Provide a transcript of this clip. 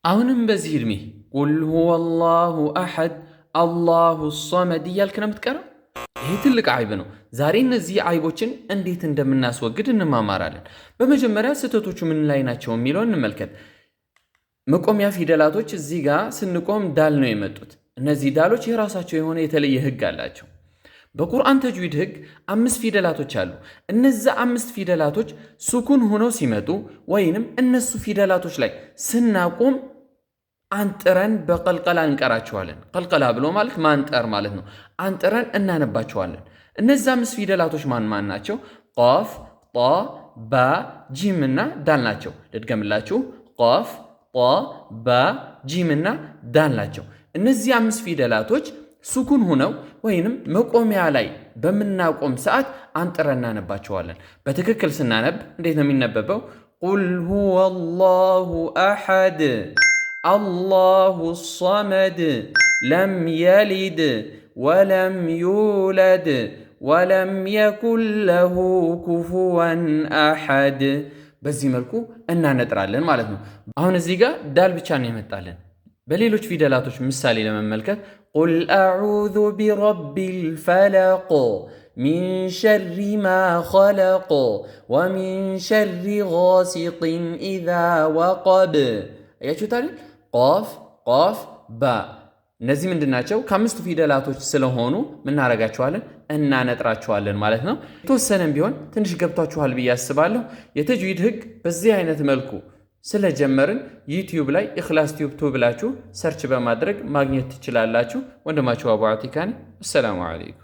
አሁንም በዚህ እድሜ ቁል ሁወ አላሁ አሐድ አላሁ ሶመድ እያልክ ነው የምትቀረው። ይህ ትልቅ አይብ ነው። ዛሬ እነዚህ አይቦችን እንዴት እንደምናስወግድ እንማማራለን። በመጀመሪያ ስህተቶቹ ምን ላይ ናቸው የሚለውን እንመልከት። መቆሚያ ፊደላቶች እዚህ ጋር ስንቆም ዳል ነው የመጡት። እነዚህ ዳሎች የራሳቸው የሆነ የተለየ ህግ አላቸው። በቁርአን ተጅዊድ ህግ 5 ፊደላቶች አሉ። እነዛ 5 ፊደላቶች ሱኩን ሆነው ሲመጡ ወይንም እነሱ ፊደላቶች ላይ ስናቆም አንጥረን በቀልቀላ እንቀራቸዋለን። ቀልቀላ ብሎ ማለት ማንጠር ማለት ነው። አንጥረን እናነባቸዋለን። እነዛ 5 ፊደላቶች ማን ማን ናቸው? ቃፍ፣ ጣ፣ ባ፣ ጂም እና ዳል ናቸው። ልድገምላችሁ። ቃፍ፣ ጣ፣ ባ፣ ጂም እና ዳል ናቸው። እነዚህ 5 ፊደላቶች ሱኩን ሆነው ወይንም መቆሚያ ላይ በምናቆም ሰዓት አንጥረን እናነባቸዋለን። በትክክል ስናነብ እንዴት ነው የሚነበበው? ቁል ሁወ አላሁ አሐድ አላሁ ሶመድ ለም የሊድ ወለም ዩለድ ወለም የኩን ለሁ ኩፉወን አሐድ። በዚህ መልኩ እናነጥራለን ማለት ነው። አሁን እዚህ ጋር ዳል ብቻ ነው የመጣለን። በሌሎች ፊደላቶች ምሳሌ ለመመልከት ቁል አዑዙ ቢረቢል ፈለቅ ሚን ሸሪ ማ ኸለቅ ወሚን ሸሪ ጋሲቅን ኢዛ ወቀብ። አያችሁታል? ቃፍ፣ ቃፍ፣ ባ እነዚህ ምንድናቸው? ከ5ቱ ፊደላቶች ስለሆኑ ምናረጋቸዋለን? እናነጥራቸዋለን ማለት ነው። የተወሰነም ቢሆን ትንሽ ገብቷችኋል ብዬ አስባለሁ። የተጅዊድ ህግ በዚህ አይነት መልኩ ስለጀመርን ዩቲዩብ ላይ ኢኽላስ ቲዩብ ብላችሁ ሰርች በማድረግ ማግኘት ትችላላችሁ። ወንድማችሁ አቡ አቲካ ነኝ። አሰላሙ አለይኩም።